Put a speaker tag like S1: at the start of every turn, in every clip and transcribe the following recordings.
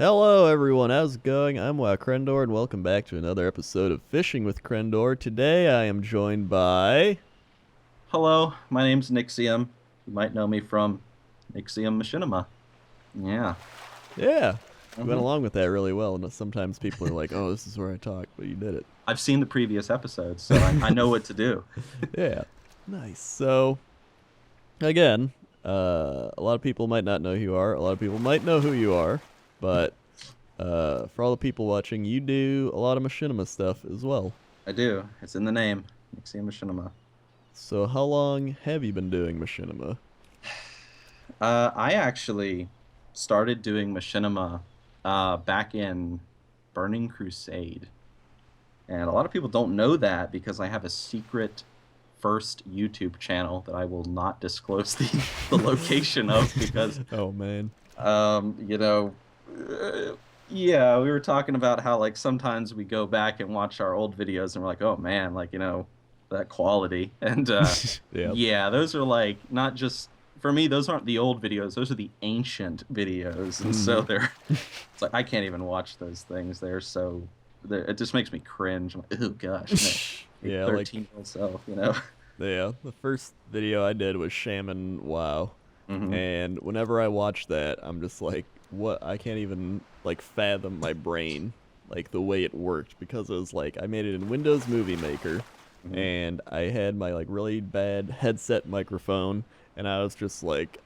S1: Hello everyone, how's it going? I'm WoWcrendor and welcome back to another episode of Fishing with Crendor. Today I am joined by...
S2: Hello, my name's Nixxiom. You might know me from Nixxiom Machinima. Yeah.
S1: Yeah, you went
S2: hmm
S1: along with that really well, and sometimes people are like, oh, this is where I talk, but you did it.
S2: I've seen the previous episodes, so I know what to do.
S1: Yeah, nice. So, again, a lot of people might not know who you are, a lot of people might know who you are, but for all the people watching, you do a lot of machinima stuff as well.
S2: I do. It's in the name, Nixxiom Machinima.
S1: So how long have you been doing machinima?
S2: I actually started doing Machinima back in Burning Crusade. And a lot of people don't know that because I have a secret first YouTube channel that I will not disclose the location of because
S1: Oh man.
S2: Um, you know, uh, yeah, we were talking about how like sometimes we go back and watch our old videos and we're like, oh man, like, that quality. And
S1: Yep.
S2: yeah, those are like not just for me, those aren't the old videos, those are the ancient videos. And so
S1: Mhm.
S2: they're it's like I can't even watch those things. It just makes me cringe. I'm like, oh gosh, man,
S1: Yeah, like
S2: 13-year-old self.
S1: yeah, the first video I did was Shaman WoW,
S2: hmm
S1: and whenever I watch that, I'm just like, what? I can't even like fathom my brain, like the way it worked because it was like I made it in Windows Movie Maker,
S2: hmm
S1: and I had my like really bad headset microphone, and I was just like,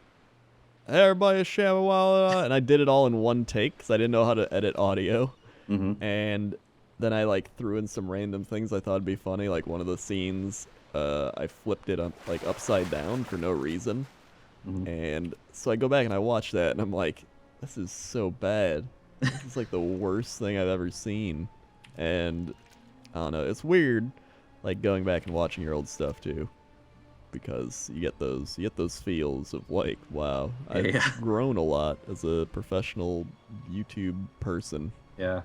S1: hey, everybody, it's Shaman WoW, and I did it all in one take because I didn't know how to edit audio.
S2: hmm
S1: And then I like threw in some random things I thought would be funny. Like one of the scenes, I flipped it up like upside down for no reason.
S2: hmm
S1: And so I go back and I watch that, and I'm like, this is so bad. This is like the worst thing I've ever seen. And I don't know, it's weird, like going back and watching your old stuff too, because you get those feels of like, wow, I've
S2: Yeah.
S1: grown a lot as a professional YouTube person.
S2: Yeah.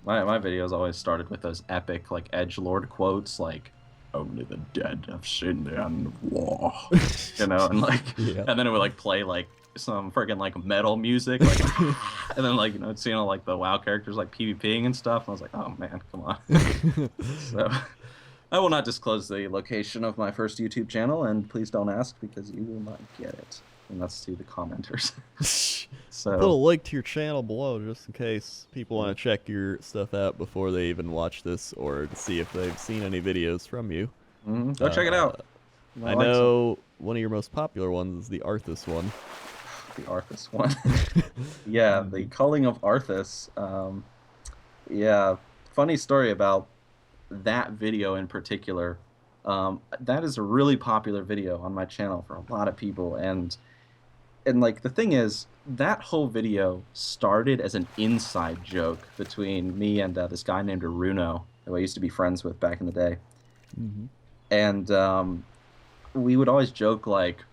S2: My videos always started with those epic like edge lord quotes like only the dead have seen the end of war. And like
S1: Yeah.
S2: and then it would like play like some freaking like metal music like and then like seeing all like the WoW characters like PvPing and stuff. And I was like, oh man, come on. So I will not disclose the location of my first YouTube channel, and please don't ask because you will not get it. And that's to the commenters.
S1: I'll put a
S2: So
S1: link to your channel below just in case people want to check your stuff out before they even watch this or to see if they've seen any videos from you.
S2: go check it
S1: Uh,
S2: out. You might
S1: I
S2: like some.
S1: know one of your most popular ones is the Arthas one.
S2: The Arthas one. Yeah, the
S1: Mhm.
S2: culling of Arthas. Yeah, funny story about that video in particular. That is a really popular video on my channel for a lot of people, and like the thing is, that whole video started as an inside joke between me and this guy named Aruno, who I used to be friends with back in the day,
S1: Mhm.
S2: and we would always joke like,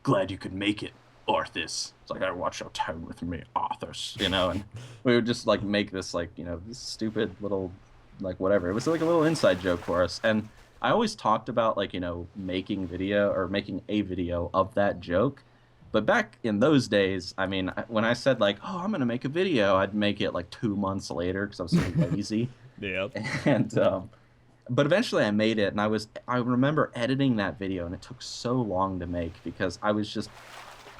S2: glad you could make it, Arthas. It's like I watch your time with me, Arthas. And we would just like make this like this stupid little like whatever. It was like a little inside joke for us, and I always talked about like making video or making a video of that joke. But back in those days, I mean, when I said like, "Oh, I'm gonna make a video," I'd make it like 2 months later because I was so lazy.
S1: Yep.
S2: And but eventually I made it, and I remember editing that video, and it took so long to make because I was just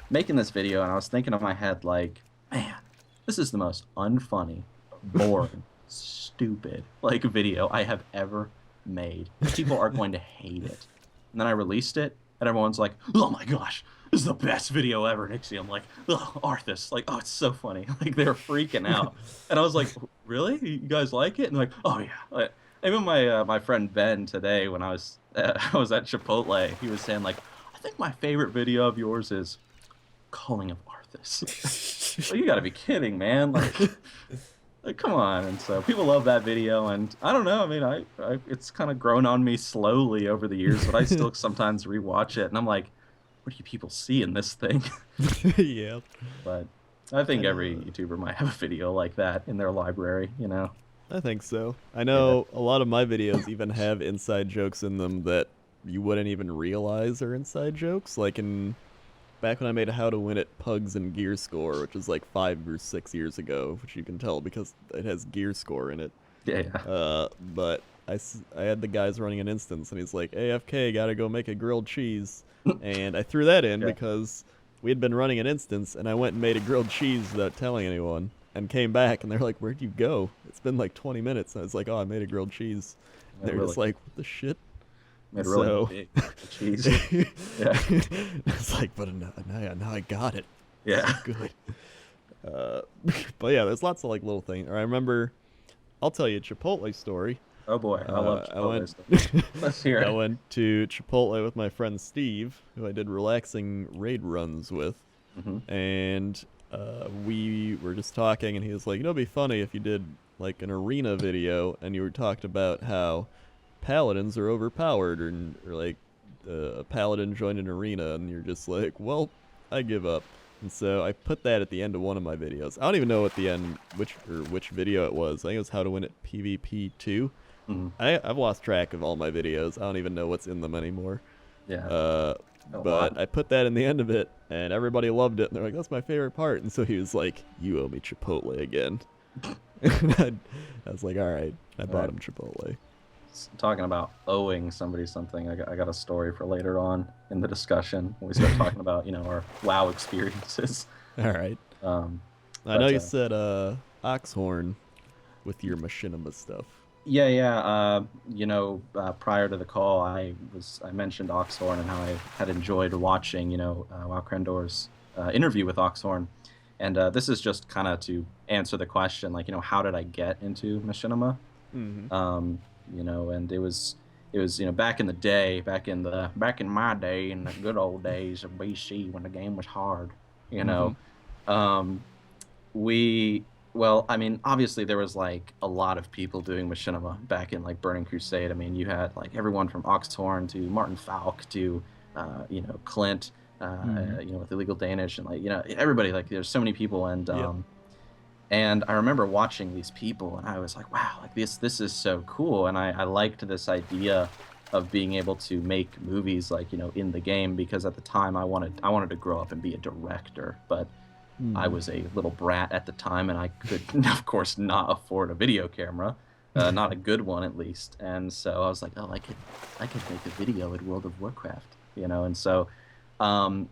S2: making this video, and I was thinking in my head like, man, this is the most unfunny, boring, stupid like video I have ever made. People are going to hate it. And then I released it, and everyone's like, oh my gosh, this is the best video ever, Nixie. I'm like, oh, Arthas, like, oh, it's so funny. Like they're freaking out, and I was like, really? You guys like it? And like, oh yeah. Even my friend Ben today, when I was at Chipotle, he was saying like, I think my favorite video of yours is calling of Arthas. Well, you got to be kidding, man! Like, come on. And so people love that video, and I don't know. I mean, I it's kind of grown on me slowly over the years, but I still sometimes rewatch it, and I'm like, what do you people see in this thing?
S1: Yep.
S2: But I
S1: I
S2: think every
S1: know.
S2: YouTuber might have a video like that in their library.
S1: I think so. I
S2: Yeah.
S1: know a lot of my videos even have inside jokes in them that you wouldn't even realize are inside jokes. Like in back when I made How to Win It Pugs and Gear Score, which is like 5 or 6 years ago, which you can tell because it has Gear Score in it.
S2: Yeah, yeah.
S1: But I had the guys running an instance, and he's like, AFK, gotta go make a grilled cheese. And I threw that in
S2: Yeah.
S1: because we had been running an instance, and I went and made a grilled cheese without telling anyone, and came back, and they're like, where'd you go? It's been like 20 minutes. And I was like, oh, I made a grilled cheese. And
S2: Yeah,
S1: they're
S2: really.
S1: just like, what the shit?
S2: Made a really
S1: So-
S2: big cheese. Yeah.
S1: It's like, but now I got it.
S2: Yeah.
S1: Good. But yeah, there's lots of like little things. Or I remember, I'll tell you a Chipotle story.
S2: Oh boy, I love
S1: I
S2: Chipotle
S1: went,
S2: stuff. Let's hear
S1: I
S2: it.
S1: went to Chipotle with my friend Steve, who I did relaxing raid runs with, and we were just talking, and he was like, it'd be funny if you did like an arena video, and you were talked about how paladins are overpowered, or like a paladin joined an arena, and you're just like, well, I give up. And so I put that at the end of one of my videos. I don't even know at the end which video it was. I think it was How to Win It PvP 2. I've lost track of all my videos. I don't even know what's in them anymore.
S2: Yeah.
S1: But I put that in the end of it, and everybody loved it. And they're like, that's my favorite part. And so he was like, you owe me Chipotle again. And I was like, all right. I bought him Chipotle.
S2: Talking about owing somebody something, I got a story for later on in the discussion when we start talking about our WoW experiences.
S1: All right. I know you said Oxhorn with your Machinima stuff.
S2: Yeah. Prior to the call, I mentioned Oxhorn and how I had enjoyed watching WoWcrendor's interview with Oxhorn, and this is just kind of to answer the question, like, how did I get into Machinima? And it was back in the day, back in my day, in the good old days of BC when the game was hard, well, I mean, obviously there was like a lot of people doing Machinima back in like Burning Crusade. I mean, you had like everyone from Oxhorn to Martin Falk to Clint, with Illegal Danish, and like everybody, like there's so many people, and and I remember watching these people, and I was like, wow, like this is so cool, and I liked this idea of being able to make movies like in the game, because at the time I wanted to grow up and be a director, but I was a little brat at the time, and I could, of course, not afford a video camera, not a good one at least. And so I was like, oh, I could make a video in World of Warcraft, And so, and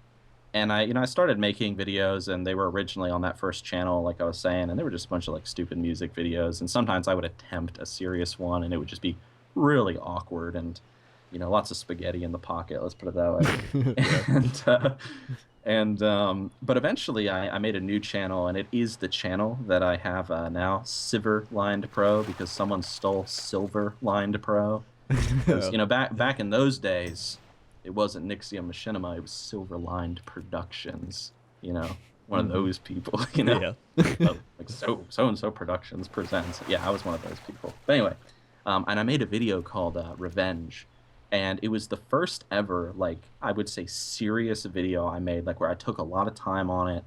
S2: I started making videos, and they were originally on that first channel, like I was saying, and they were just a bunch of like stupid music videos. And sometimes I would attempt a serious one, and it would just be really awkward, and lots of spaghetti in the pocket. Let's put it that way. But eventually I made a new channel, and it is the channel that I have now, Silver-Lined Pro, because someone stole Silver-Lined Pro. Because, back in those days, it wasn't Nixxiom Machinima, it was Silver-Lined Productions, one of those people,
S1: Yeah.
S2: like so-and-so Productions presents. Yeah, I was one of those people. But anyway, and I made a video called Revenge. And it was the first ever, like, I would say serious video I made, like where I took a lot of time on it,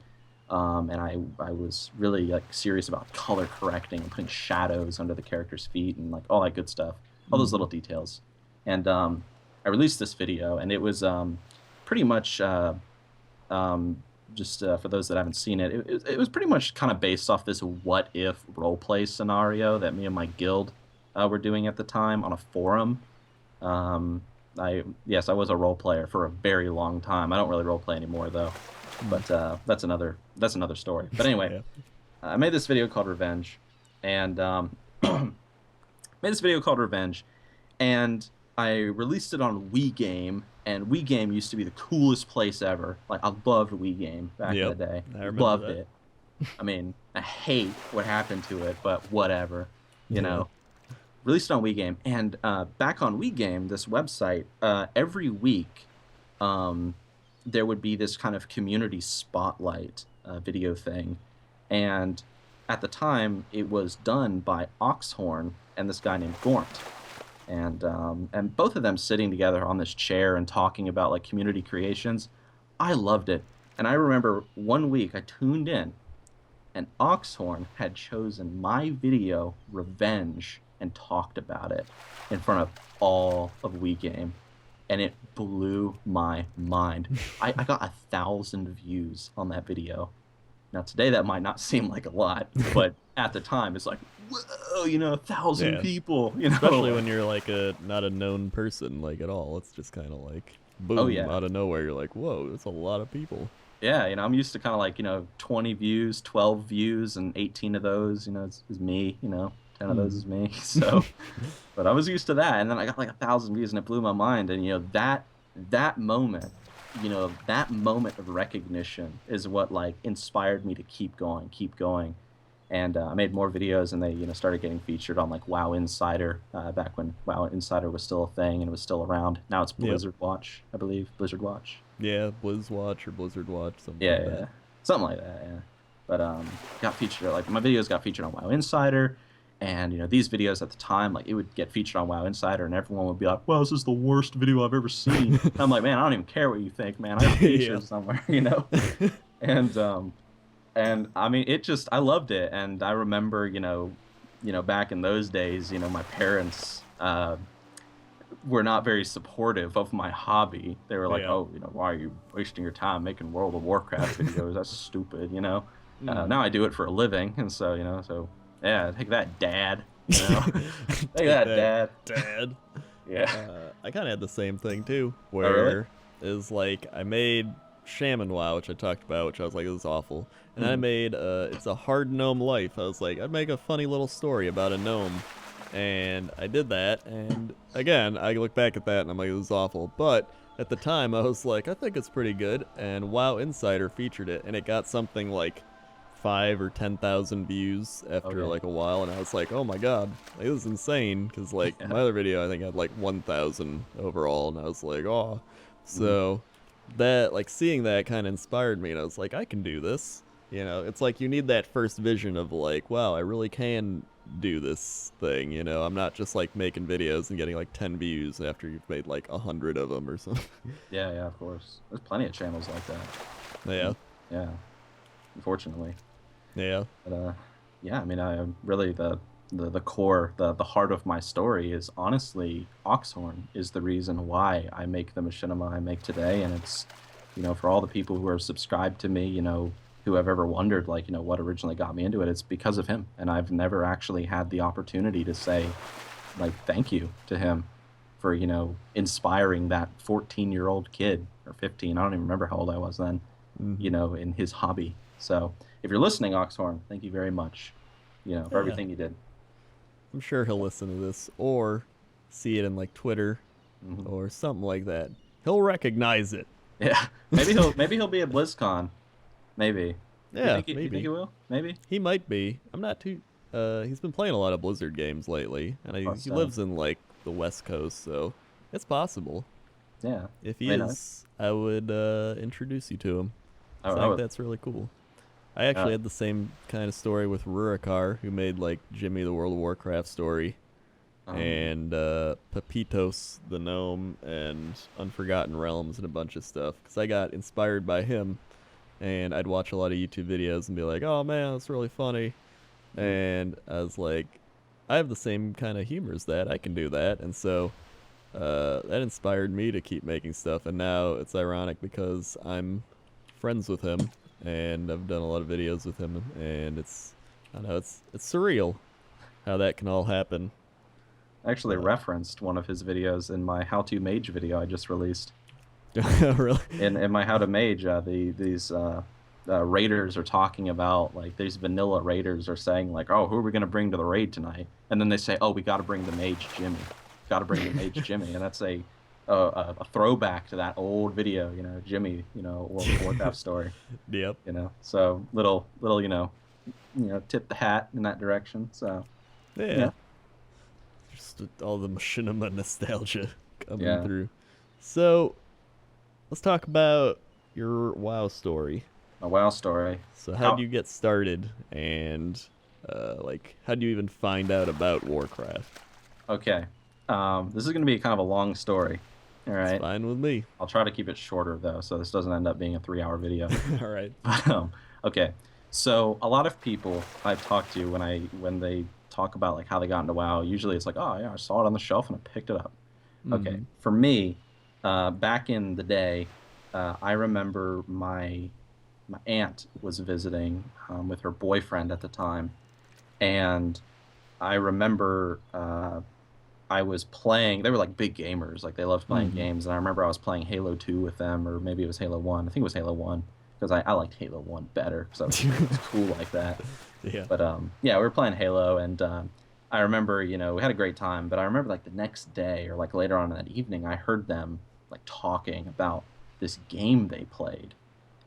S2: and I was really like serious about color correcting and putting shadows under the character's feet and like all that good stuff, all those little details. And I released this video, and it was pretty much just for those that haven't seen it, it was pretty much kind of based off this what if roleplay scenario that me and my guild were doing at the time on a forum. I was a role player for a very long time. I don't really role play anymore though, but that's another story. But anyway, I made this video called Revenge, and I released it on WeGame, and WeGame used to be the coolest place ever. Like, I loved WeGame back in the day.
S1: I remember
S2: Loved
S1: that.
S2: it. I mean, I hate what happened to it, but whatever, Released on WeGame, and back on WeGame, this website, every week there would be this kind of community spotlight video thing, and at the time it was done by Oxhorn and this guy named Gort, and both of them sitting together on this chair and talking about like community creations. I loved it, and I remember one week I tuned in, and Oxhorn had chosen my video Revenge and talked about it in front of all of WeGame. and it blew my mind. I got 1,000 views on that video. Now today that might not seem like a lot, but at the time it's like, whoa, 1,000
S1: Yeah.
S2: people,
S1: Especially when you're like not a known person like at all. It's just kind of like boom
S2: Oh yeah.
S1: out of nowhere. You're like, whoa, that's a lot of people.
S2: Yeah, I'm used to kind of like, 20 views, 12 views, and 18 of those, is me, 10 of those is me. So, but I was used to that, and then I got like 1,000 views, and it blew my mind. And that moment, that moment of recognition is what like inspired me to keep going. And I made more videos, and they started getting featured on like WoW Insider back when WoW Insider was still a thing and it was still around. Now it's Blizzard Watch, I believe. Blizzard Watch.
S1: Yeah, Blizz Watch or Blizzard Watch, something
S2: Yeah,
S1: like
S2: yeah,
S1: that.
S2: something like that. Yeah, but got featured, like my videos got featured on WoW Insider, and these videos at the time, like it would get featured on WoW Insider, and everyone would be like, "Wow, this is the worst video I've ever seen." And I'm like, man, I don't even care what you think, man. I have features somewhere, and I mean, I loved it, and I remember, back in those days, my parents were not very supportive of my hobby. They were like, "Oh, why are you wasting your time making World of Warcraft videos? That's stupid." Now I do it for a living, and so so yeah, take that, Dad. Take that, Dad.
S1: Dad.
S2: Yeah.
S1: I kind of had the same thing too,
S2: Oh, really?
S1: where is like I made Shaman WoW, which I talked about, which I was like, this is awful. And then I made it's a hard gnome life. I was like, I'd make a funny little story about a gnome. And I did that, and again, I look back at that and I'm like, this is awful. But at the time, I was like, I think it's pretty good. And WoW Insider featured it, and it got something like 5 or 10,000 views after like a while, and I was like, oh my god, like, this is insane. Because like my other video, I think had like 1,000 overall, and I was like, oh. So that like seeing that kind of inspired me, and I was like, I can do this. It's like you need that first vision of like, wow, I really can do this thing. I'm not just like making videos and getting like 10 views after you've made like 100 of them or something.
S2: Yeah, of course. There's plenty of channels like that.
S1: Yeah.
S2: Yeah. Unfortunately.
S1: Yeah.
S2: But yeah, I mean, I really the core, the heart of my story is honestly Oxhorn is the reason why I make the machinima I make today, and it's for all the people who are subscribed to me, who have ever wondered like what originally got me into it, it's because of him. And I've never actually had the opportunity to say like thank you to him for inspiring that 14-year-old kid, or 15, I don't even remember how old I was then, in his hobby. So if you're listening, Oxhorn, thank you very much for everything you did.
S1: I'm sure he'll listen to this or see it in like Twitter or something like that. He'll recognize it.
S2: Yeah, maybe he'll be at BlizzCon. Maybe.
S1: Yeah,
S2: you think he will? Maybe.
S1: He might be. I'm not too. He's been playing a lot of Blizzard games lately, and he lives in like the West Coast, so it's possible.
S2: Yeah.
S1: If he is, I would introduce you to him. I think that's really cool. I actually had the same kind of story with Rurikar, who made like Jimmy the World of Warcraft story, and Pepitos the Gnome, and Unforgotten Realms, and a bunch of stuff. Because I got inspired by him, and I'd watch a lot of YouTube videos and be like, oh man, that's really funny. And I was like, I have the same kind of humor as that. I can do that. And so that inspired me to keep making stuff. And now it's ironic because I'm friends with him, and I've done a lot of videos with him, and I don't know, it's surreal how that can all happen.
S2: I actually referenced one of his videos in my How to Mage video I just released.
S1: Really?
S2: In my How to Mage, these raiders are talking about, like, these vanilla raiders are saying, like, oh, who are we going to bring to the raid tonight? And then they say, oh, we got to bring the Mage Jimmy. Got to bring the Mage Jimmy. And that's a throwback to that old video, Jimmy, World of Warcraft story.
S1: Yep.
S2: So little, tip the hat in that direction. So
S1: yeah. Just all the machinima nostalgia coming through. So let's talk about your WoW story.
S2: My WoW story.
S1: So how do you get started, and like how do you even find out about Warcraft?
S2: Okay. This is going to be kind of a long story. All right.
S1: It's fine with me.
S2: I'll try to keep it shorter though, so this doesn't end up being a 3-hour video.
S1: All right.
S2: Okay. So a lot of people I've talked to when they talk about like how they got into WoW, usually it's like, oh yeah, I saw it on the shelf and I picked it up. Okay. For me, back in the day, I remember my aunt was visiting with her boyfriend at the time, and I remember I was playing. They were like big gamers, like they loved playing
S1: Mm-hmm.
S2: games. And I remember I was playing Halo 2 with them, or maybe it was Halo 1. I think it was Halo 1 because I liked Halo 1 better because it was cool like that.
S1: Yeah.
S2: But yeah, we were playing Halo, and I remember, we had a great time. But I remember like the next day or like later on in that evening, I heard them like talking about this game they played,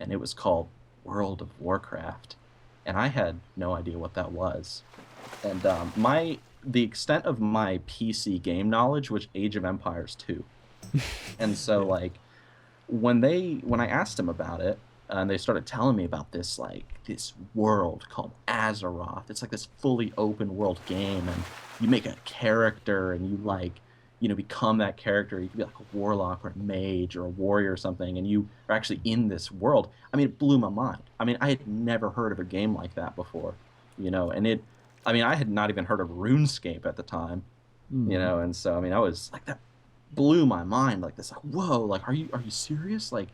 S2: and it was called World of Warcraft, and I had no idea what that was. And my the extent of my PC game knowledge was Age of Empires 2. And so
S1: Yeah.
S2: like when I asked them about it, and they started telling me about this world called Azeroth. It's like this fully open world game, and you make a character, and you like become that character. You could be like a warlock or a mage or a warrior or something, and you are actually in this world. I mean, it blew my mind. I mean, I had never heard of a game like that before, and I mean, I had not even heard of RuneScape at the time,
S1: Mm-hmm.
S2: and so I mean, I was like that blew my mind like this, like, whoa, like are you serious, like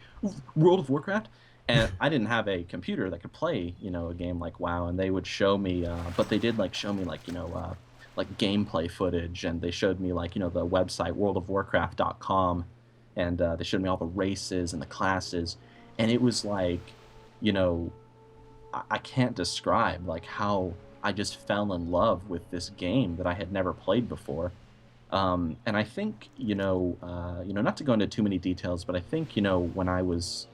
S2: World of Warcraft. And I didn't have a computer that could play a game like WoW, and they would show me but they did like show me like like gameplay footage, and they showed me like the website worldofwarcraft.com, and they showed me all the races and the classes, and it was like you know I can't describe like how I just fell in love with this game that I had never played before. And I think, not to go into too many details, but I think, when I was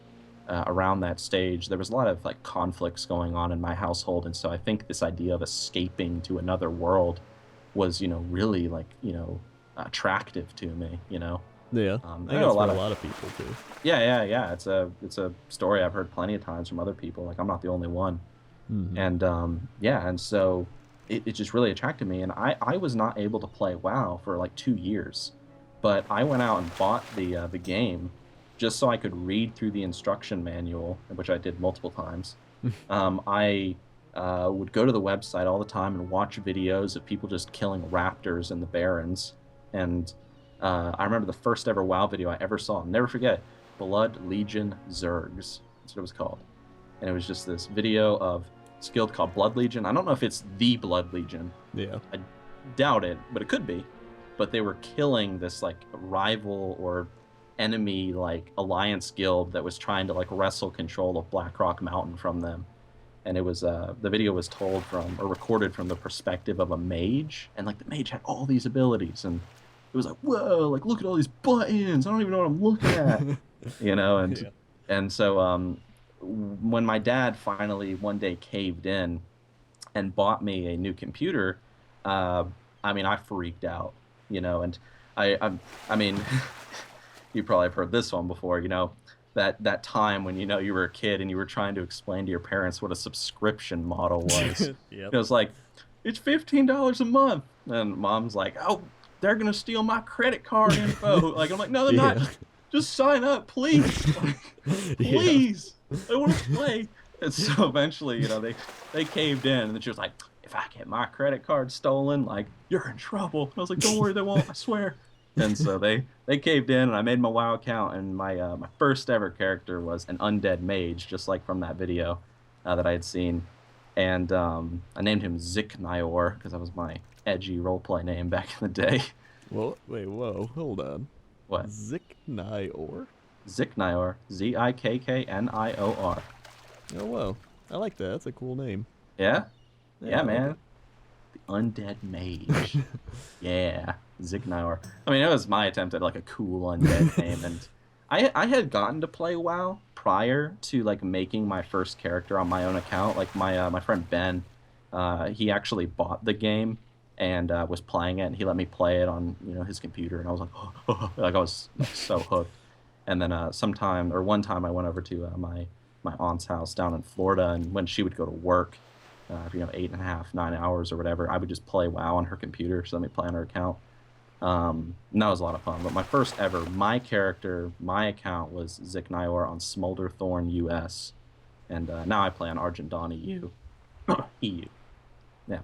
S2: around that stage, there was a lot of like conflicts going on in my household, and so I think this idea of escaping to another world was, really like, attractive to me.
S1: Yeah. I
S2: I
S1: think
S2: know a
S1: that's for
S2: lot
S1: a
S2: of
S1: lot of people too.
S2: yeah, yeah, yeah. It's a story I've heard plenty of times from other people. Like I'm not the only one.
S1: Mm-hmm.
S2: And yeah, and so it just really attracted me, and I was not able to play WoW for like 2 years, but I went out and bought the game just so I could read through the instruction manual, which I did multiple times. I would go to the website all the time and watch videos of people just killing raptors in the barrens, and I remember the first ever WoW video I ever saw. I'll never forget. Blood Legion Zergs. That's what it was called, and it was just this video of this guild called Blood Legion. I don't know if it's the Blood Legion.
S1: Yeah.
S2: I doubt it, but it could be. But they were killing this like rival or enemy like alliance guild that was trying to like wrestle control of Blackrock Mountain from them. And it was the video was told from or recorded from the perspective of a mage, and like the mage had all these abilities, and it was like, whoa, like look at all these buttons. I don't even know what I'm looking at, and
S1: Yeah.
S2: so when my dad finally one day caved in and bought me a new computer, uh, I mean, I freaked out, and I mean, you probably have heard this one before, that time when you were a kid and you were trying to explain to your parents what a subscription model was.
S1: Yep.
S2: It was like, it's $15 a month, and mom's like, oh, they're gonna steal my credit card info. Like I'm like, no, they're not.
S1: Yeah.
S2: Just sign up, please. Like,
S1: Yeah.
S2: please. I want to play. And so eventually, they caved in, and then she was like, if I get my credit card stolen, like you're in trouble. And I was like, don't worry, they won't. I swear. And so they caved in, and I made my WoW account, and my first ever character was an undead mage, just like from that video that I had seen, and I named him Zik Nyor because that was my edgy roleplay name back in the day.
S1: Well, wait, whoa, hold on.
S2: What?
S1: Zik Nyor?
S2: Zik Nyor, Zikknior.
S1: Oh, whoa. I like that. That's a cool name.
S2: Yeah,
S1: Yeah,
S2: yeah,
S1: I like
S2: man. The undead mage. Yeah, Zignor. I mean, it was my attempt at like a cool undead name, and I had gotten to play WoW prior to like making my first character on my own account. Like my friend Ben, he actually bought the game and was playing it, and he let me play it on his computer, and I was like, like I was like, so hooked. And then sometime or one time I went over to my aunt's house down in Florida, and when she would go to work, 8.5, 9 hours or whatever, I would just play WoW on her computer. So let me play on her account. And that was a lot of fun. But my first ever, my character, my account was Zik Nyor on Smolderthorn US, and now I play on Argent Dawn EU. EU, yeah.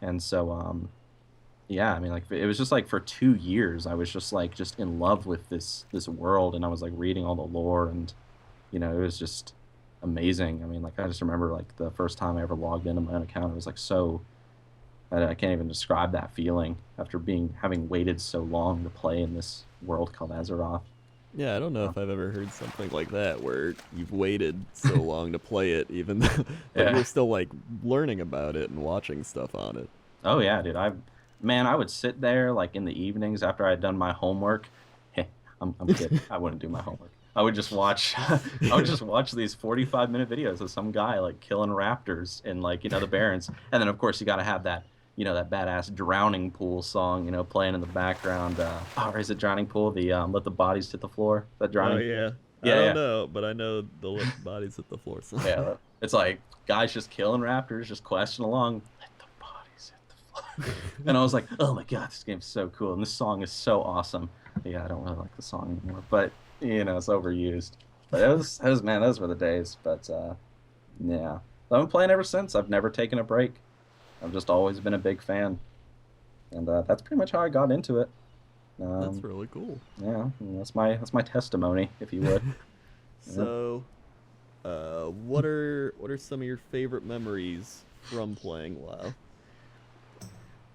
S2: And so Yeah, I mean, like it was just like for 2 years, I was just in love with this world, and I was like reading all the lore, and it was just amazing. I mean, like I just remember like the first time I ever logged into my own account, it was like so I can't even describe that feeling after having waited so long to play in this world called Azeroth.
S1: Yeah, I don't know if I've ever heard something like that where you've waited so long to play it, even though, but
S2: Yeah.
S1: you're still like learning about it and watching stuff on it.
S2: Oh yeah, dude. I would sit there like in the evenings after I'd done my homework. I'm kidding. I wouldn't do my homework. I would just watch I would just watch these 45-minute videos of some guy like killing raptors in like, the Barrens. And then of course you got to have that, that badass drowning pool song, playing in the background. Or is it drowning pool? The Let the Bodies Hit the Floor. That
S1: Oh
S2: drowning pool?
S1: yeah, I
S2: Yeah,
S1: don't
S2: yeah.
S1: know, but I know the Let Bodies Hit the Floor song.
S2: Yeah. It's like guys just killing raptors, just questing along. Let the bodies hit the floor. And I was like, oh my god, this game's so cool, and this song is so awesome. Yeah, I don't really like the song anymore, but it's overused. But man, those were the days. But yeah, I've been playing ever since. I've never taken a break. I've just always been a big fan, and that's pretty much how I got into it.
S1: That's really cool.
S2: Yeah, and that's my testimony, if you would. Yeah.
S1: So, what are some of your favorite memories from playing WoW?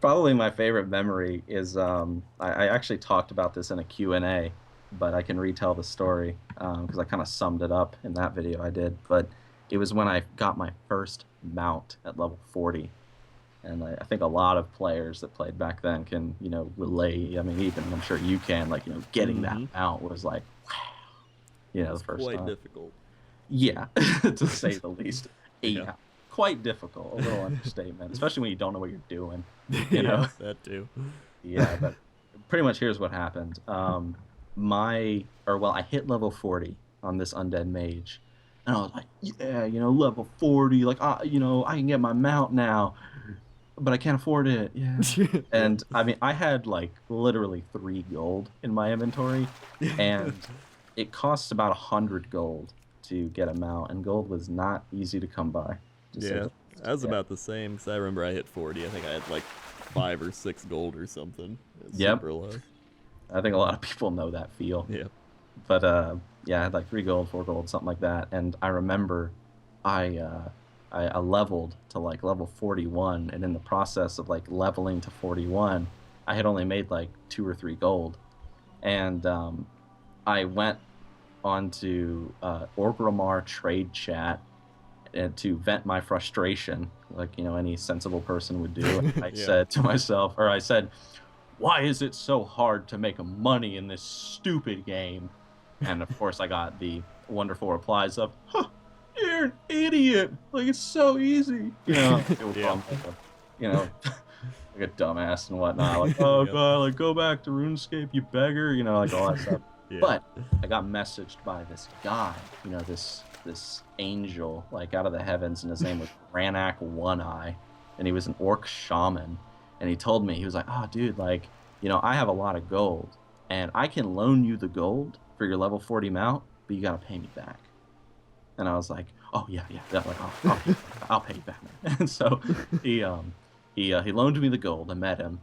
S2: Probably my favorite memory is I actually talked about this in a Q&A, but I can retell the story because I kind of summed it up in that video I did. But it was when I got my first mount at level 40. And I think a lot of players that played back then can, relate. I mean, even I'm sure you can, like, getting that mount was like, wow,
S1: It's
S2: the first
S1: quite
S2: time.
S1: difficult.
S2: Yeah, to say the least.
S1: Yeah.
S2: Quite difficult, a little understatement, especially when you don't know what you're doing,
S1: Yeah, that too.
S2: Yeah, but pretty much here's what happened. I hit level 40 on this undead mage, and I was like, yeah, level 40, like, I can get my mount now, but I can't afford it. Yeah. And I mean, I had like literally 3 gold in my inventory, and it costs about 100 gold to get a mount, and gold was not easy to come by.
S1: Yeah, I was
S2: Yeah.
S1: about the same because I remember I hit 40. I think I had like 5 or 6 gold or something. It was
S2: Yep.
S1: super low.
S2: I think a lot of people know that feel.
S1: Yeah.
S2: But yeah, I had like 3 gold, 4 gold, something like that. And I remember I I leveled to like level 41, and in the process of like leveling to 41, I had only made like 2 or 3 gold, and I went onto Orgrimmar trade chat to vent my frustration, like any sensible person would do. And I
S1: Yeah.
S2: said to myself, or I said, "Why is it so hard to make money in this stupid game?" And of course, I got the wonderful replies of, "Huh, you're an idiot! Like it's so easy." People
S1: Yeah.
S2: call me like a dumbass and whatnot. Like, oh
S1: Yep.
S2: god, like go back to RuneScape, you beggar. Like all that stuff.
S1: Yeah.
S2: But I got messaged by this guy, this angel, like out of the heavens, and his name was Ranak One Eye, and he was an orc shaman, and he told me, he was like, "Oh, dude, like, I have a lot of gold, and I can loan you the gold for your level 40 mount, but you gotta pay me back." And I was like, "Oh yeah, like I'll pay you back, man." And so he loaned me the gold. I met him,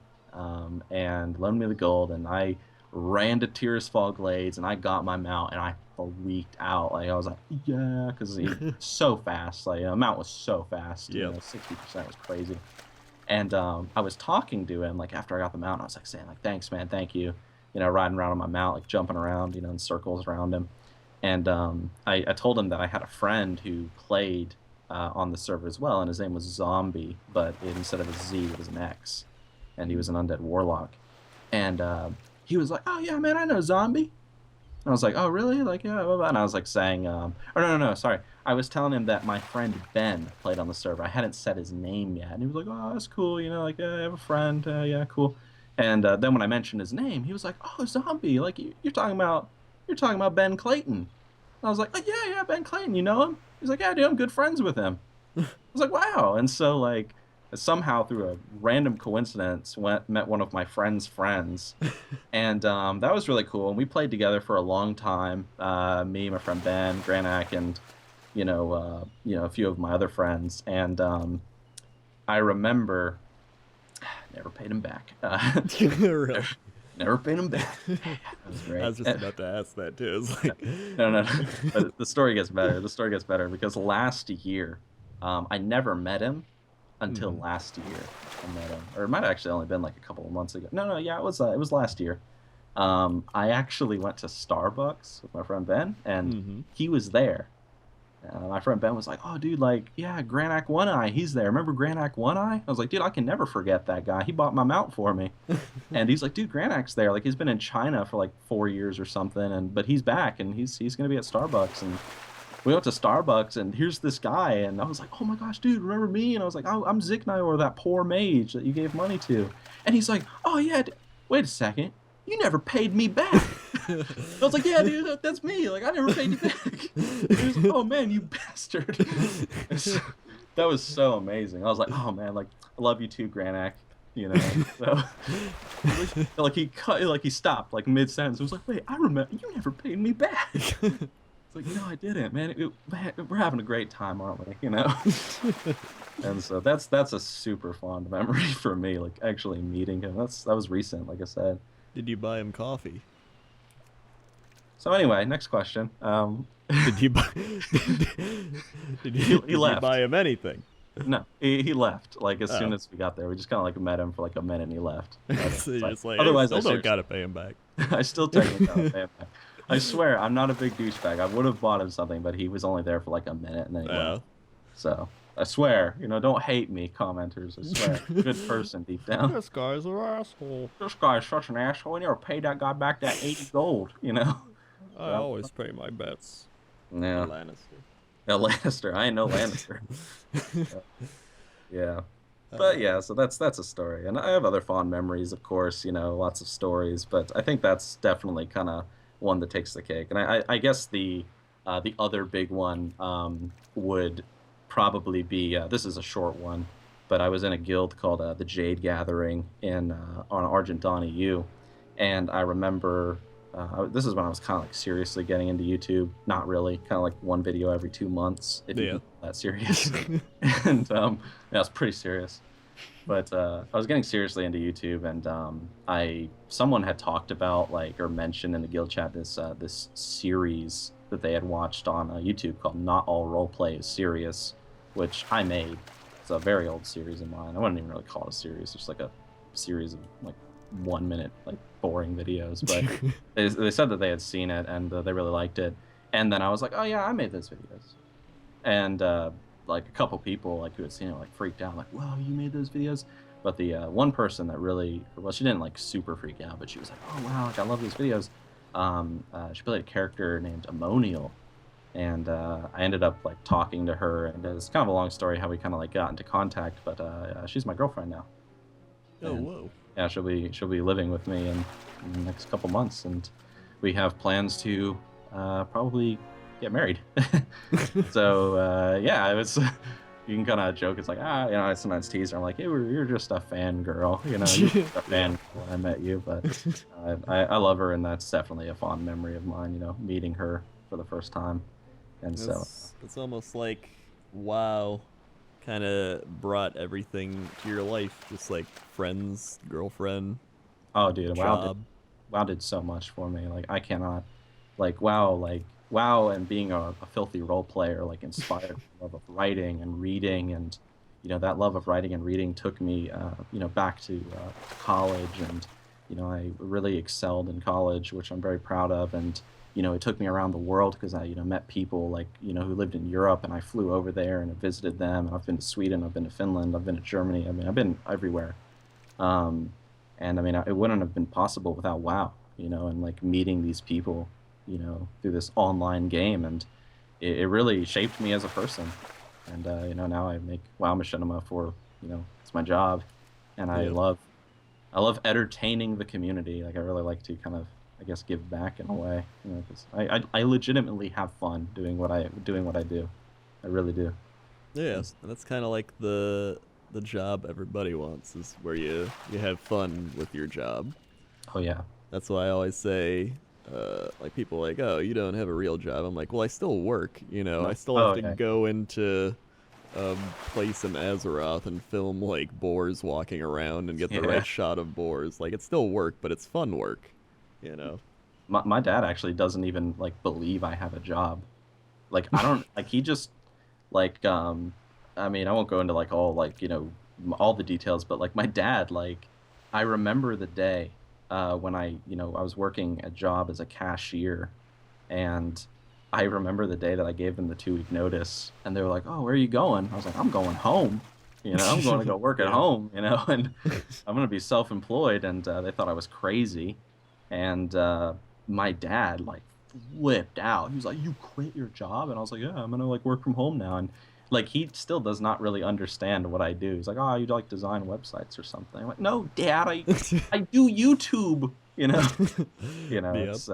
S2: and loaned me the gold, and I ran to Tearsfall Glades, and I got my mount, and I freaked out. Like I was like, yeah, because so fast. Like mount was so fast.
S1: Yep.
S2: 60% was crazy. And I was talking to him like after I got the mount. I was like saying like, "Thanks, man, thank you." Riding around on my mount, like jumping around, in circles around him. And I told him that I had a friend who played on the server as well, and his name was Zombie, but instead of a Z, it was an X, and he was an undead warlock. And he was like, "Oh yeah, man, I know Zombie." And I was like, "Oh really?" Like, yeah, blah, blah. And I was like saying, or no, sorry. I was telling him that my friend Ben played on the server. I hadn't said his name yet, and he was like, "Oh, that's cool. Like, yeah, I have a friend. Yeah, cool." And then when I mentioned his name, he was like, "Oh, Zombie. Like, you're talking about Ben Clayton." And I was like, "Oh yeah, Ben Clayton. You know him?" He's like, "Yeah, dude, I'm good friends with him." I was like, "Wow." And so like somehow through a random coincidence met one of my friend's friends, and that was really cool, and we played together for a long time, me, my friend Ben Granak, and a few of my other friends. And I remember Never paid him back.
S1: Really?
S2: Never paid him back. That was great.
S1: I was just about to ask that too. It's like,
S2: No. But the story gets better. The story gets better because last year, I never met him until last year. I met him, or it might have actually only been like a couple of months ago. No, yeah, it was last year. I actually went to Starbucks with my friend Ben, and he was there. My friend Ben was like, "Oh, dude, like, yeah, Granak One Eye, he's there. Remember Granak One Eye?" I was like, "Dude, I can never forget that guy. He bought my mount for me." And he's like, "Dude, Granak's there. Like, he's been in China for like 4 years or something, but he's back, and he's gonna be at Starbucks." And we went to Starbucks, and here's this guy, and I was like, "Oh my gosh, dude, remember me?" And I was like, "Oh, I'm Ziknior, that poor mage that you gave money to." And he's like, "Oh yeah, wait a second, you never paid me back." I was like, "Yeah, dude, that's me. Like, I never paid you back." He was like, "Oh man, you bastard." That was so amazing. I was like, "Oh man, like, I love you too, Granak." You know, so, like he stopped like mid sentence. It was like, "Wait, I remember you never paid me back." It's like, "No, I didn't, man. Man, we're having a great time, aren't we?" You know. And so that's a super fond memory for me. Like actually meeting him. That was recent, like I said.
S1: did you buy him coffee?
S2: So anyway, next question.
S1: Did you buy? Did you
S2: left.
S1: buy him anything?
S2: No, he left. Like as soon as we got there, we just kind of like met him for like a minute, and he left.
S1: So you're just like,
S2: Otherwise,
S1: I still don't gotta pay him back.
S2: I still technically gotta pay him back. I swear, I'm not a big douchebag. I would have bought him something, but he was only there for like a minute, and then he left. So I swear, don't hate me, commenters. I swear, good person deep down.
S1: This guy's an asshole.
S2: This guy's such an asshole. I never paid that guy back that 80 gold.
S1: I always pay my bets.
S2: Yeah. Lannister. I ain't no Lannister. Yeah. But yeah, so that's a story. And I have other fond memories, of course, lots of stories, but I think that's definitely kind of one that takes the cake. And I guess the other big one would probably be, this is a short one, but I was in a guild called the Jade Gathering on Argent Dawn EU, and I remember this is when I was kind of like seriously getting into YouTube. Not really, kind of like one video every 2 months, if you that serious. And yeah, it's pretty serious. But I was getting seriously into YouTube, and someone had talked about or mentioned in the guild chat this series that they had watched on YouTube called Not All Roleplay is Serious, which I made. It's a very old series of mine. I wouldn't even really call it a series. It's just like a series of 1 minute boring videos. But they said that they had seen it and they really liked it. And then I was like, "Oh yeah, I made those videos." And a couple people who had seen it freaked out, like, "Whoa, you made those videos?" But the one person that really, well, she didn't super freak out, but she was like, "Oh wow, I love these videos." She played a character named Ammonial, and I ended up talking to her, and it's kind of a long story how we kind of got into contact, but she's my girlfriend now.
S1: Oh, whoa.
S2: Yeah, she'll be living with me in the next couple months, and we have plans to probably get married. So yeah, it was. You can kind of joke. It's like, I sometimes tease her. I'm like, "Hey, you're just a fangirl, you're just a fan when I met you." But I love her, and that's definitely a fond memory of mine. Meeting her for the first time, and
S1: it's almost like WoW kind of brought everything to your life, just like friends, girlfriend.
S2: Oh, dude,
S1: job.
S2: WoW did so much for me. I cannot, WoW and being a filthy role player inspired my love of writing and reading, and that love of writing and reading took me back to college, and I really excelled in college, which I'm very proud of, and it took me around the world because I met people who lived in Europe, and I flew over there and I visited them, and I've been to Sweden, I've been to Finland, I've been to Germany. I mean, I've been everywhere, and I mean, it wouldn't have been possible without WoW, and meeting these people through this online game, and it really shaped me as a person. And now I make WoW Machinima for it's my job, and I love entertaining the community. I really like to kind of, I guess, give back in a way, because I legitimately have fun doing what I do. I really do.
S1: Yeah, and that's kind of like the job everybody wants, is where you have fun with your job.
S2: Oh yeah.
S1: That's why I always say, people "Oh, you don't have a real job." I'm like, well, I still work, I still have to go into a place in Azeroth and film like boars walking around and get the
S2: Yeah.
S1: right shot of boars. Like it's still work, but it's fun work, you know.
S2: My dad actually doesn't even like believe I have a job. Like I don't like he just like I mean I won't go into like all like all the details, but like my dad like I remember the day when I was working a job as a cashier, and I remember the day that I gave them the 2-week notice, and they were like, "Oh, where are you going?" I was like, "I'm going home. I'm going to go work at
S1: Yeah.
S2: home. And I'm going to be self-employed." And they thought I was crazy, and my dad like flipped out. He was like, "You quit your job?" And I was like, "Yeah, I'm gonna like work from home now." And like he still does not really understand what I do. He's like, "Oh, you like design websites or something?" I'm like, "No, Dad, I do YouTube."
S1: Yep.
S2: It's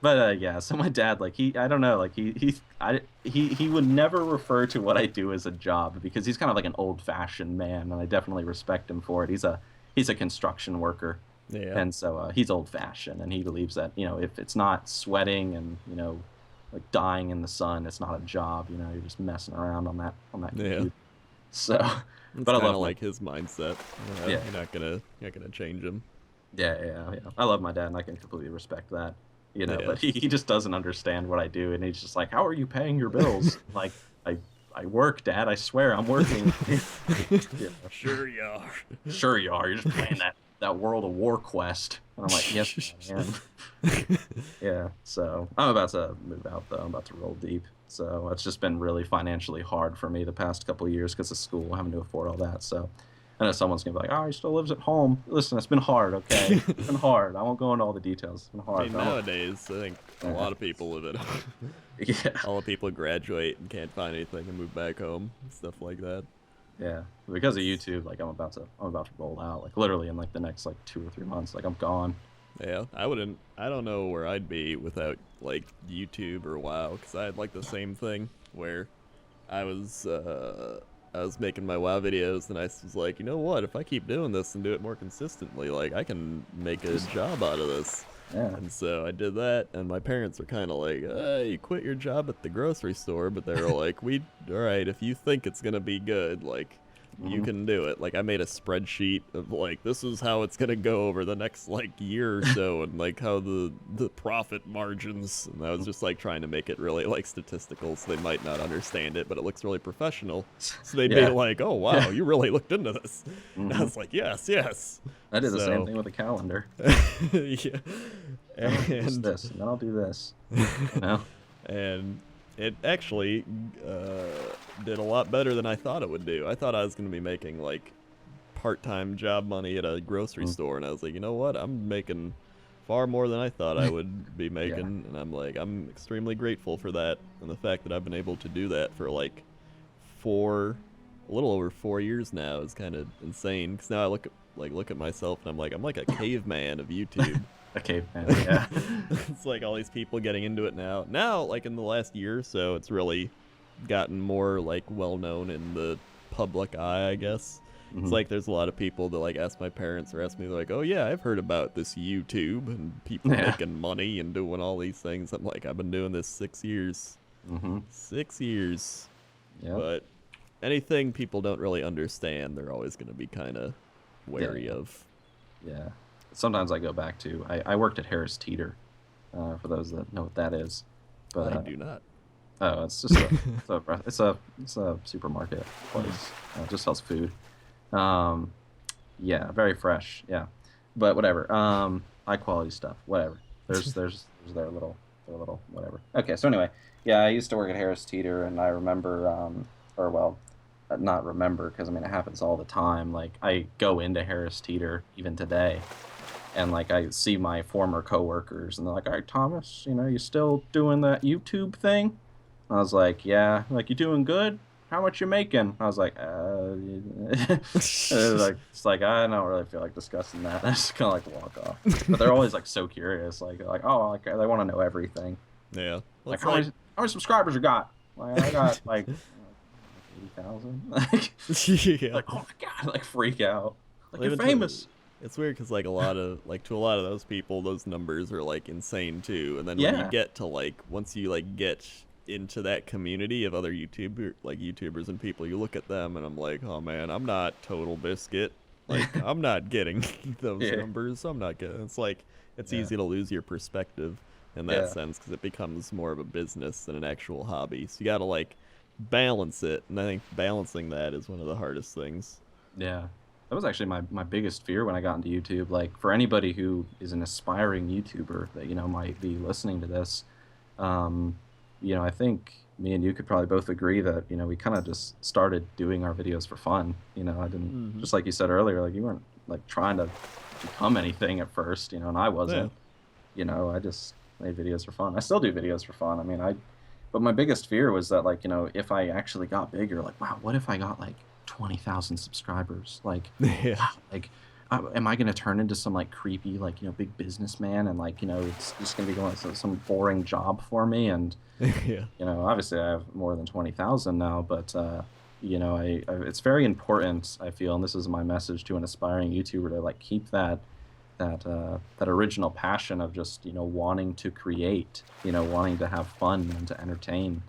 S2: but yeah. So my dad, like I don't know, like he would never refer to what I do as a job because he's kind of like an old-fashioned man, and I definitely respect him for it. He's a construction worker.
S1: Yeah.
S2: And so he's old-fashioned, and he believes that if it's not sweating and like dying in the sun, it's not a job. You're just messing around on that
S1: Yeah.
S2: computer. So,
S1: It's
S2: but I
S1: kind
S2: love
S1: of like his mindset.
S2: Yeah.
S1: You're not gonna change him.
S2: yeah. I love my dad, and I can completely respect that.
S1: Yeah.
S2: But he just doesn't understand what I do, and he's just like, "How are you paying your bills?" Like, I work, Dad. I swear, I'm working. Yeah.
S1: Sure you are.
S2: Sure you are. You're just playing that World of Warcraft. And I'm like, yes, I am. Yeah. So I'm about to move out though. I'm about to roll deep. So it's just been really financially hard for me the past couple of years because of school, having to afford all that. So I know someone's gonna be like, "Oh, he still lives at home." Listen, it's been hard. Okay, it's been hard. I won't go into all the details. It's been
S1: I
S2: hard.
S1: mean, nowadays, I think a lot of people live at home.
S2: Yeah.
S1: All the people graduate and can't find anything and move back home, stuff like that.
S2: Yeah, because of YouTube, like I'm about to roll out, like literally in like the next like 2 or 3 months, like I'm gone.
S1: Yeah, I don't know where I'd be without like YouTube or WoW, because I had like the same thing where I was making my WoW videos, and I was like, you know what? If I keep doing this and do it more consistently, like I can make a job out of this.
S2: Yeah.
S1: And so I did that, and my parents were kind of like, you quit your job at the grocery store, but they were like, all right, if you think it's going to be good, like, you can do it. Like, I made a spreadsheet of, like, this is how it's going to go over the next, like, year or so, and, like, how the profit margins, and I was just, like, trying to make it really, like, statistical, so they might not understand it, but it looks really professional. So they'd be
S2: Yeah.
S1: like, oh, wow, you really looked into this. And I was like, yes.
S2: I did the same thing with a calendar.
S1: Yeah.
S2: And this, and then I'll do this.
S1: And it actually did a lot better than I thought it would do. I thought I was going to be making like part-time job money at a grocery store, and I was like, you know what? I'm making far more than I thought I would be making, and I'm like, I'm extremely grateful for that, and the fact that I've been able to do that for like a little over 4 years now is kind of insane. Because now I look at myself and I'm like a caveman of YouTube.
S2: A caveman, yeah.
S1: It's like all these people getting into it now. Now, like in the last year or so, it's really gotten more like well known in the public eye, I guess. It's like there's a lot of people that like ask my parents or ask me, they're like, "Oh yeah, I've heard about this YouTube and people making money and doing all these things." I'm like, I've been doing this 6 years. 6 years.
S2: Yeah.
S1: But anything people don't really understand, they're always going to be kind of wary of.
S2: Yeah. Sometimes I go back to I worked at Harris Teeter, for those that know what that is. But
S1: I do not.
S2: Oh, it's just it's a supermarket place. It just sells food. Yeah, very fresh. Yeah, but whatever. High quality stuff. Whatever. There's their little whatever. Okay, so anyway, yeah, I used to work at Harris Teeter, and I remember, or well, not remember because I mean it happens all the time. Like I go into Harris Teeter even today, and like I see my former coworkers, and they're like, "All right, Thomas, you still doing that YouTube thing?" I was like, "Yeah." Like, "You doing good? How much you making?" I was like, it's like I don't really feel like discussing that. I just kind of like walk off. But they're always like so curious, like oh, like they want to know everything.
S1: Yeah. Well,
S2: Like how many subscribers you got? Like I got like 80,000. Like,
S1: yeah.
S2: like oh my god, like freak out. Like you're
S1: Even
S2: famous.
S1: It's weird because like to a lot of those people, those numbers are like insane too. And then when
S2: Yeah.
S1: you get to like once you like get into that community of other YouTubers and people. You look at them and I'm like, oh man, I'm not Total Biscuit. Like I'm not getting those
S2: Yeah.
S1: numbers. I'm not getting. It's like it's
S2: Yeah.
S1: easy to lose your perspective in that
S2: Yeah.
S1: sense because it becomes more of a business than an actual hobby. So you got to like balance it, and I think balancing that is one of the hardest things.
S2: Yeah. That was actually my biggest fear when I got into YouTube. Like for anybody who is an aspiring YouTuber that, might be listening to this, um, I think me and you could probably both agree that, we kind of just started doing our videos for fun. I didn't,
S1: Mm-hmm.
S2: just like you said earlier, like you weren't like trying to become anything at first, and I
S1: Yeah.
S2: wasn't. I just made videos for fun. I still do videos for fun. I mean, but my biggest fear was that, like, if I actually got bigger, like, wow, what if I got like 20,000 subscribers? Like,
S1: Yeah.
S2: wow, like, am I going to turn into some like creepy, like, big businessman, and like, it's just going to be going some boring job for me? And,
S1: Yeah.
S2: obviously I have more than 20,000 now, but, it's very important, I feel, and this is my message to an aspiring YouTuber, to like keep that original passion of just wanting to create, wanting to have fun and to entertain.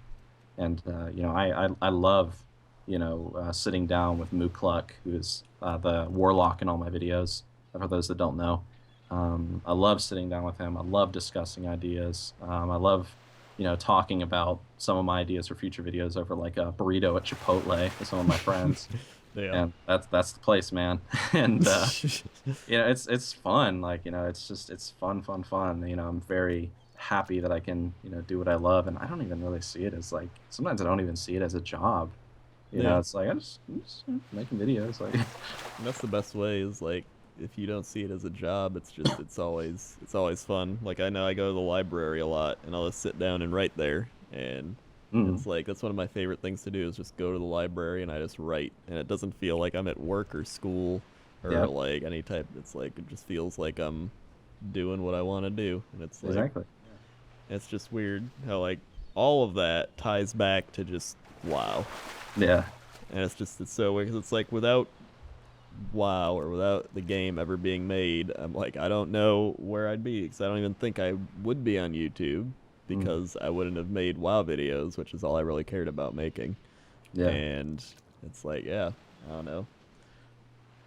S2: And I love sitting down with Mukluk, who is the warlock in all my videos. For those that don't know, I love sitting down with him. I love discussing ideas. I love talking about some of my ideas for future videos over like a burrito at Chipotle with some of my friends.
S1: Yeah.
S2: And that's the place, man. And it's fun. Like, it's fun, fun, fun. I'm very happy that I can, do what I love, and I don't even really see it as like, sometimes I don't even see it as a job.
S1: Yeah.
S2: It's like I'm just making videos. Like,
S1: And that's the best way is like if you don't see it as a job, it's always fun. Like I know I go to the library a lot and I'll just sit down and write there, and
S2: mm,
S1: it's like that's one of my favorite things to do is just go to the library and I just write, and it doesn't feel like I'm at work or school or
S2: yeah,
S1: like any type. It's like it just feels like I'm doing what I want to do, and
S2: exactly.
S1: it's just weird how like all of that ties back to just WoW.
S2: Yeah,
S1: And it's so weird 'cause it's like without WoW or without the game ever being made, I'm like I don't know where I'd be because I don't even think I would be on YouTube
S2: mm,
S1: because I wouldn't have made WoW videos, which is all I really cared about making.
S2: yeah.
S1: And it's like, yeah, I don't know.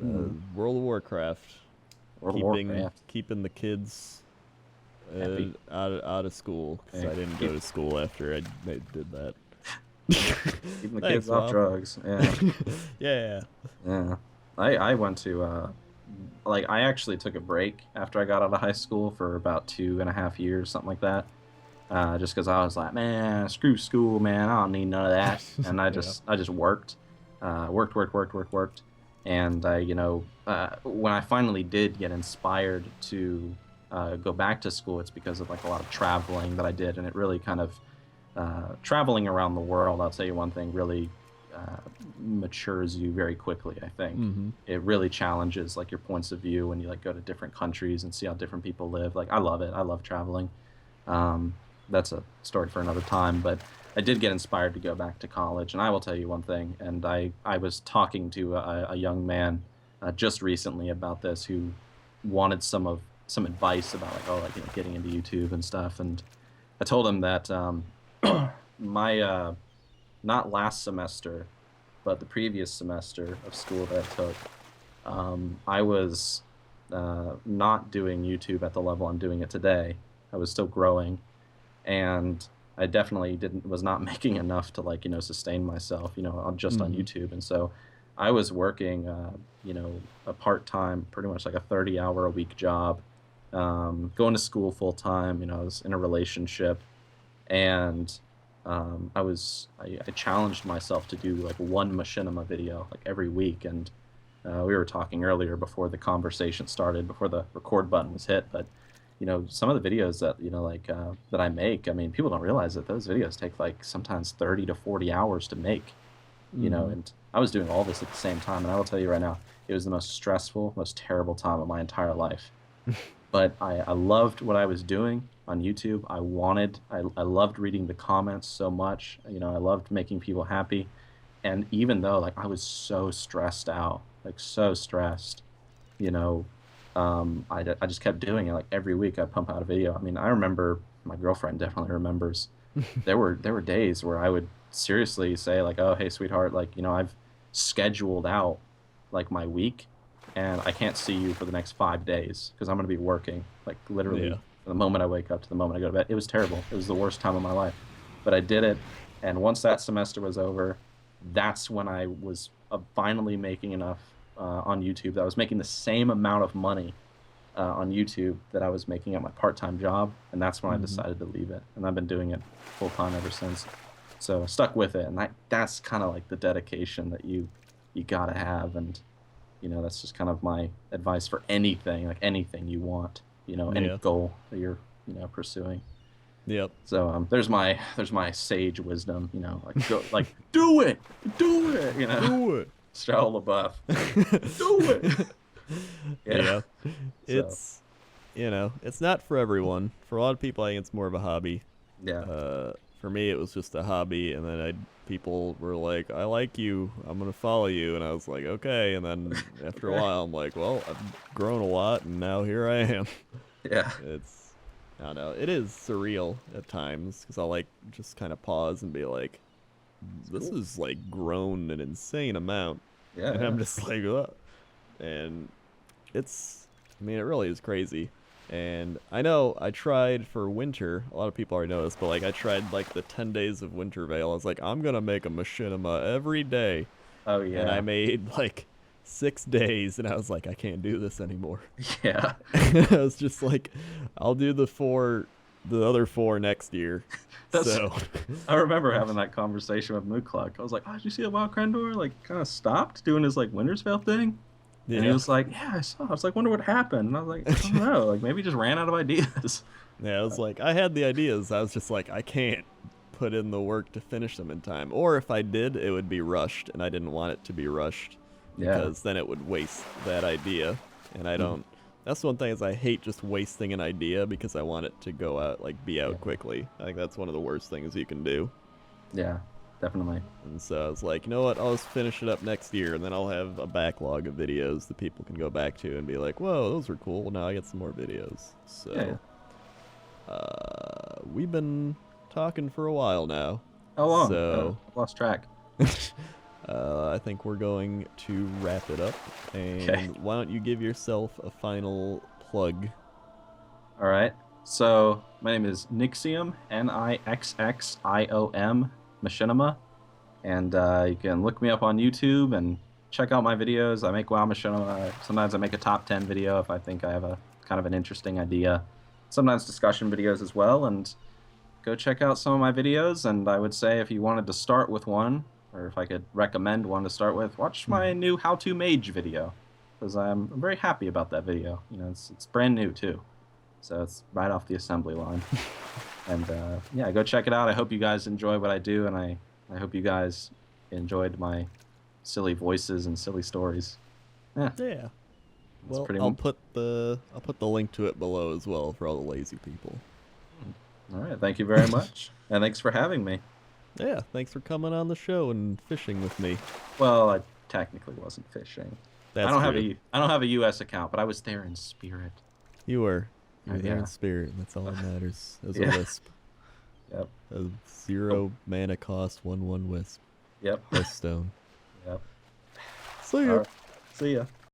S2: Mm.
S1: World of Warcraft,
S2: World of
S1: keeping
S2: Warcraft.
S1: keeping the kids
S2: Happy.
S1: out of school because
S2: Hey,
S1: I didn't go to school after I did that.
S2: keeping the
S1: Thanks,
S2: kids off
S1: WoW.
S2: drugs. Yeah,
S1: Yeah.
S2: yeah. I went to like I actually took a break after I got out of high school for about 2.5 years, something like that. Just because I was like, man, screw school, man, I don't need none of that, and I
S1: Yeah.
S2: just worked, worked, and I, when I finally did get inspired to go back to school, it's because of like a lot of traveling that I did, and it really kind of traveling around the world. I'll tell you one thing, really matures you very quickly. I think
S1: Mm-hmm.
S2: it really challenges like your points of view when you like go to different countries and see how different people live. Like I love it. I love traveling. Um, that's a story for another time, but I did get inspired to go back to college. And I will tell you one thing, and I was talking to a young man just recently about this who wanted some advice about like, oh, like, getting into YouTube and stuff. And I told him that my not last semester, but the previous semester of school that I took, I was not doing YouTube at the level I'm doing it today. I was still growing, and I definitely didn't was not making enough to like sustain myself just on
S1: Mm-hmm.
S2: YouTube. And so I was working a part-time, pretty much like a 30-hour a week job, going to school full time. I was in a relationship, and I challenged myself to do like one machinima video like every week. And we were talking earlier before the conversation started, before the record button was hit, but some of the videos that like that I make, I mean, people don't realize that those videos take like sometimes 30 to 40 hours to make.
S1: Mm-hmm.
S2: And I was doing all this at the same time, and I will tell you right now, it was the most stressful, most terrible time of my entire life. But I loved what I was doing on YouTube. I loved reading the comments so much. I loved making people happy. And even though like I was so stressed out, like so stressed, you know, I just kept doing it. Like every week I pump out a video. I mean, I remember, my girlfriend definitely remembers. there were days where I would seriously say like, "Oh, hey, sweetheart, like, I've scheduled out like my week, and I can't see you for the next 5 days because I'm gonna be working, like literally
S1: Yeah.
S2: from the moment I wake up to the moment I go to bed." It was terrible. It was the worst time of my life, but I did it, and once that semester was over, that's when I was finally making enough on YouTube that I was making the same amount of money on YouTube that I was making at my part-time job, and that's when I
S1: Hmm.
S2: decided to leave it, and I've been doing it full time ever since. So I stuck with it, and that's kind of like the dedication that you gotta have, and that's just kind of my advice for anything, like anything you want, any
S1: Yeah.
S2: goal that you're pursuing.
S1: Yep.
S2: So there's my sage wisdom, like go like do it, do it,
S1: Do it.
S2: Shia LaBeouf, do it, yeah.
S1: Yeah.
S2: So
S1: It's, it's not for everyone. For a lot of people, I think it's more of a hobby.
S2: yeah,
S1: For me, it was just a hobby, and then people were like, "I like you. I'm gonna follow you," and I was like, "Okay." And then after a
S2: okay,
S1: while, I'm like, "Well, I've grown a lot, and now here I am."
S2: yeah.
S1: It's, I don't know. It is surreal at times because I'll like just kind of pause and be like,
S2: It's
S1: "This
S2: cool.
S1: is like grown an insane amount,"
S2: Yeah,
S1: and
S2: yeah.
S1: I'm just like, "Ugh." And it's, I mean, it really is crazy. And I know I tried for winter. A lot of people already know this, but like I tried like the 10 days of Winter Veil. I was like, I'm gonna make a machinima every day,
S2: Oh
S1: and I
S2: yeah,
S1: made like 6 days, and I was like, I can't do this anymore.
S2: yeah.
S1: I was just like, I'll do the other four next year.
S2: That's.
S1: So,
S2: I remember having that conversation with Mookluck. I was like, "Oh, did you see that WoWcrendor like kind of stopped doing his like Wintersvale thing?" And he
S1: yeah.
S2: was like, "Yeah, I saw." I was like, "Wonder what happened." And I was like, "I don't know. Like maybe he just ran out of ideas."
S1: Yeah, I was like, I had the ideas. I was just like, I can't put in the work to finish them in time. Or if I did, it would be rushed, and I didn't want it to be rushed
S2: Yeah.
S1: because then it would waste that idea. And I
S2: Mhm.
S1: don't. That's one thing is I hate just wasting an idea because I want it to go out, like be
S2: Yeah.
S1: out quickly. I think that's one of the worst things you can do.
S2: Yeah. Definitely.
S1: And so I was like, you know what? I'll just finish it up next year, and then I'll have a backlog of videos that people can go back to and be like, whoa, those were cool. Well, now I get some more videos.
S2: Yeah. Yeah.
S1: So we've been talking for a while now,
S2: How long?
S1: so
S2: I've lost track.
S1: I think we're going to wrap it up.
S2: Okay.
S1: And why don't you give yourself a final plug?
S2: All right. So my name is Nixxiom, Nixxiom Machinima, and you can look me up on YouTube and check out my videos. I make WoW Machinima. Sometimes I make a top 10 video if I think I have a kind of an interesting idea. Sometimes discussion videos as well, and go check out some of my videos. And I would say if you wanted to start with one, or if I could recommend one to start with, watch my new How to Mage video, because I'm very happy about that video. It's brand new too, so it's right off the assembly line. And yeah, go check it out. I hope you guys enjoy what I do, and I hope you guys enjoyed my silly voices and silly stories. Yeah,
S1: Yeah.
S2: that's
S1: Well,
S2: pretty.
S1: I'll put the link to it below as well for all the lazy people.
S2: All right. Thank you very much, and thanks for having me.
S1: Yeah, thanks for coming on the show and fishing with me.
S2: Well, I technically wasn't fishing. I
S1: That's
S2: don't have
S1: true.
S2: I don't have a U.S. account, but I was there in spirit.
S1: You were. You were there in
S2: Yeah.
S1: spirit, and that's all that matters. As a
S2: Yeah.
S1: wisp.
S2: Yep.
S1: A 0 mana cost 1/1 wisp.
S2: Yep.
S1: Plus stone.
S2: Yep.
S1: See
S2: All
S1: ya.
S2: right. See ya.